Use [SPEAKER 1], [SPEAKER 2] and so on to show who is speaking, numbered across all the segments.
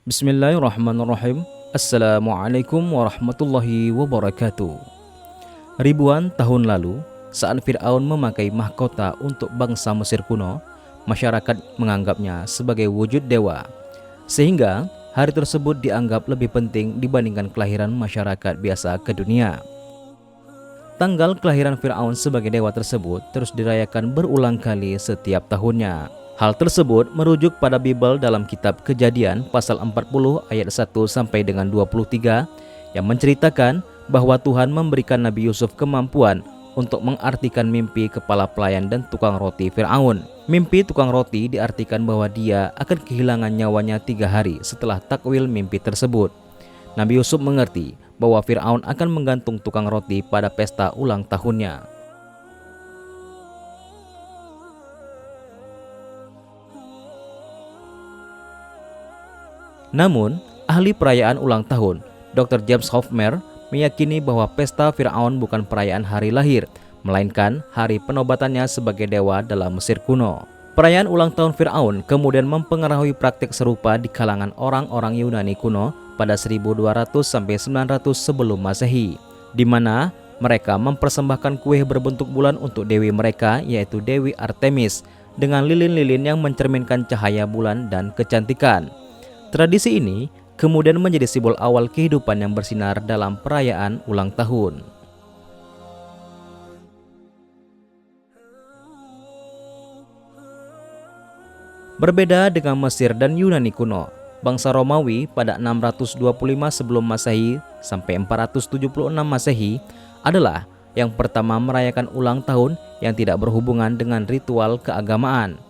[SPEAKER 1] Bismillahirrahmanirrahim. Assalamualaikum warahmatullahi wabarakatuh. Ribuan tahun lalu, saat Fir'aun memakai mahkota untuk bangsa Mesir kuno, masyarakat menganggapnya sebagai wujud dewa. Sehingga hari tersebut dianggap lebih penting dibandingkan kelahiran masyarakat biasa ke dunia. Tanggal kelahiran Fir'aun sebagai dewa tersebut terus dirayakan berulang kali setiap tahunnya. Hal tersebut merujuk pada Bible dalam kitab Kejadian pasal 40 ayat 1 sampai dengan 23 yang menceritakan bahwa Tuhan memberikan Nabi Yusuf kemampuan untuk mengartikan mimpi kepala pelayan dan tukang roti Fir'aun. Mimpi tukang roti diartikan bahwa dia akan kehilangan nyawanya 3 hari setelah takwil mimpi tersebut. Nabi Yusuf mengerti bahwa Fir'aun akan menggantung tukang roti pada pesta ulang tahunnya. Namun, ahli perayaan ulang tahun, Dr. James Hofmeyr, meyakini bahwa pesta Fir'aun bukan perayaan hari lahir, melainkan hari penobatannya sebagai dewa dalam Mesir kuno. Perayaan ulang tahun Fir'aun kemudian mempengaruhi praktik serupa di kalangan orang-orang Yunani kuno pada 1200-900 sebelum Masehi, di mana mereka mempersembahkan kue berbentuk bulan untuk dewi mereka, yaitu Dewi Artemis, dengan lilin-lilin yang mencerminkan cahaya bulan dan kecantikan. Tradisi ini kemudian menjadi simbol awal kehidupan yang bersinar dalam perayaan ulang tahun. Berbeda dengan Mesir dan Yunani kuno, bangsa Romawi pada 625 sebelum Masehi sampai 476 Masehi adalah yang pertama merayakan ulang tahun yang tidak berhubungan dengan ritual keagamaan.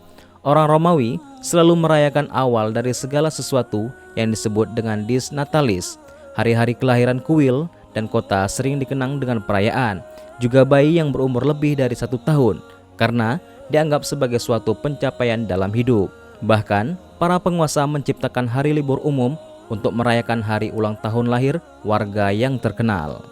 [SPEAKER 1] Orang Romawi selalu merayakan awal dari segala sesuatu yang disebut dengan Dies Natalis. Hari-hari kelahiran kuil dan kota sering dikenang dengan perayaan. Juga bayi yang berumur lebih dari 1 tahun, karena dianggap sebagai suatu pencapaian dalam hidup. Bahkan, para penguasa menciptakan hari libur umum untuk merayakan hari ulang tahun lahir warga yang terkenal.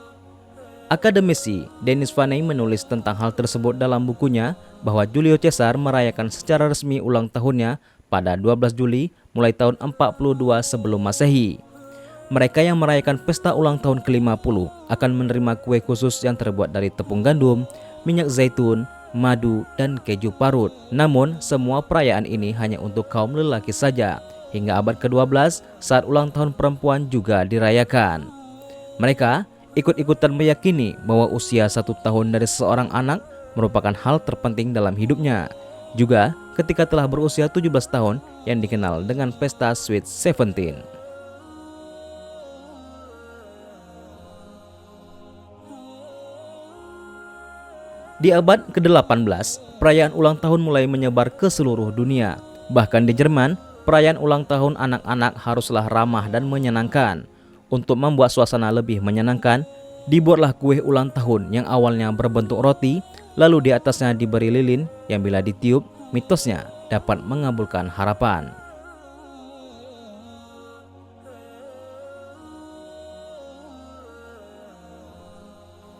[SPEAKER 1] Akademisi Denis Vaney menulis tentang hal tersebut dalam bukunya bahwa Julio Caesar merayakan secara resmi ulang tahunnya pada 12 Juli mulai tahun 42 sebelum Masehi. Mereka yang merayakan pesta ulang tahun ke-50 akan menerima kue khusus yang terbuat dari tepung gandum, minyak zaitun, madu, dan keju parut. Namun, semua perayaan ini hanya untuk kaum lelaki saja. Hingga abad ke-12 saat ulang tahun perempuan juga dirayakan. Mereka ikut-ikutan meyakini bahwa usia 1 tahun dari seseorang anak merupakan hal terpenting dalam hidupnya. Juga ketika telah berusia 17 tahun yang dikenal dengan pesta Sweet 17. Di abad ke-18, perayaan ulang tahun mulai menyebar ke seluruh dunia. Bahkan di Jerman, perayaan ulang tahun anak-anak haruslah ramah dan menyenangkan. Untuk membuat suasana lebih menyenangkan, dibuatlah kue ulang tahun yang awalnya berbentuk roti, lalu di atasnya diberi lilin yang bila ditiup, mitosnya dapat mengabulkan harapan.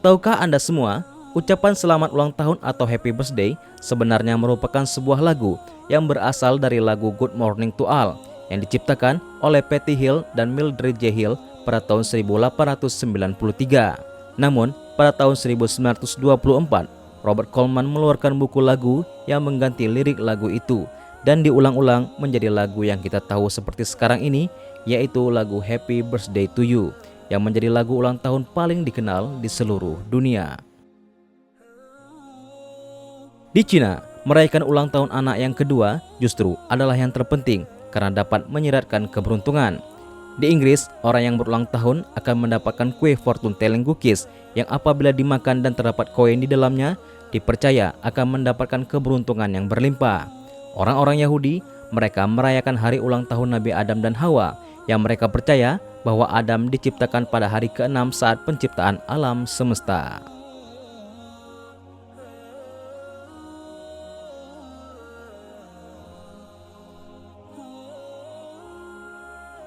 [SPEAKER 1] Tahukah Anda semua, ucapan selamat ulang tahun atau happy birthday sebenarnya merupakan sebuah lagu yang berasal dari lagu Good Morning to All yang diciptakan oleh Patty Hill dan Mildred J. Hill pada tahun 1893. Namun, pada tahun 1924, Robert Coleman mengeluarkan buku lagu yang mengganti lirik lagu itu dan diulang-ulang menjadi lagu yang kita tahu seperti sekarang ini, yaitu lagu Happy Birthday to You, yang menjadi lagu ulang tahun paling dikenal di seluruh dunia. Di Cina, merayakan ulang tahun anak yang kedua justru adalah yang terpenting karena dapat menyiratkan keberuntungan. Di Inggris, orang yang berulang tahun akan mendapatkan kue fortune telling cookies yang apabila dimakan dan terdapat koin di dalamnya, dipercaya akan mendapatkan keberuntungan yang berlimpah. Orang-orang Yahudi, mereka merayakan hari ulang tahun Nabi Adam dan Hawa, yang mereka percaya bahwa Adam diciptakan pada hari ke-6 saat penciptaan alam semesta.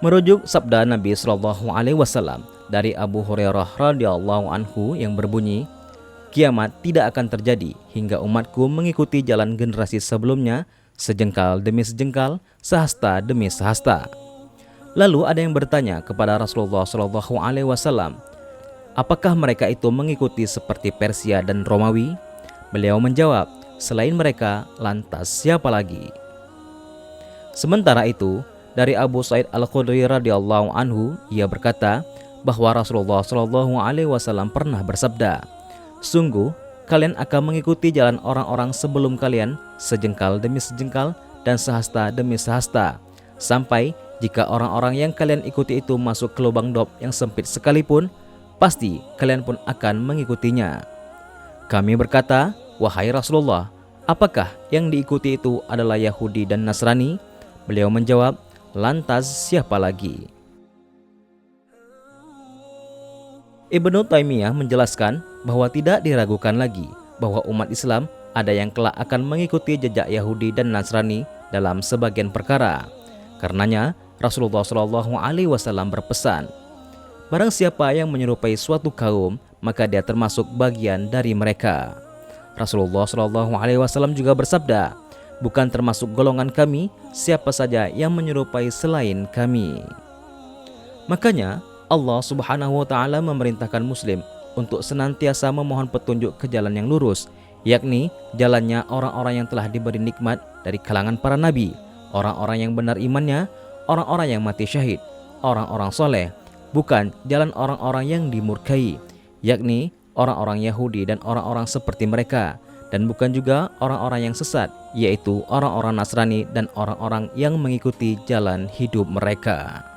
[SPEAKER 1] Merujuk sabda Nabi Shallallahu Alaihi Wasallam dari Abu Hurairah radhiyallahu anhu yang berbunyi, kiamat tidak akan terjadi hingga umatku mengikuti jalan generasi sebelumnya, sejengkal demi sejengkal, sehasta demi sehasta. Lalu ada yang bertanya kepada Rasulullah SAW, apakah mereka itu mengikuti seperti Persia dan Romawi? Beliau menjawab, selain mereka, lantas siapa lagi? Sementara itu, dari Abu Sa'id Al-Khudri radhiyallahu anhu, ia berkata bahwa Rasulullah SAW pernah bersabda, sungguh kalian akan mengikuti jalan orang-orang sebelum kalian, sejengkal demi sejengkal dan sehasta demi sehasta, sampai jika orang-orang yang kalian ikuti itu masuk ke lubang dob yang sempit sekalipun, pasti kalian pun akan mengikutinya. Kami berkata, wahai Rasulullah, apakah yang diikuti itu adalah Yahudi dan Nasrani? Beliau menjawab, lantas siapa lagi? Ibnu Taimiyah menjelaskan bahwa tidak diragukan lagi bahwa umat Islam ada yang kelak akan mengikuti jejak Yahudi dan Nasrani dalam sebagian perkara. Karenanya Rasulullah SAW berpesan, barang siapa yang menyerupai suatu kaum, maka dia termasuk bagian dari mereka. Rasulullah SAW juga bersabda, bukan termasuk golongan kami siapa saja yang menyerupai selain kami. Makanya Allah Subhanahu wa Ta'ala memerintahkan Muslim untuk senantiasa memohon petunjuk ke jalan yang lurus, yakni jalannya orang-orang yang telah diberi nikmat dari kalangan para nabi, orang-orang yang benar imannya, orang-orang yang mati syahid, orang-orang soleh, bukan jalan orang-orang yang dimurkai, yakni orang-orang Yahudi dan orang-orang seperti mereka, dan bukan juga orang-orang yang sesat, yaitu orang-orang Nasrani dan orang-orang yang mengikuti jalan hidup mereka.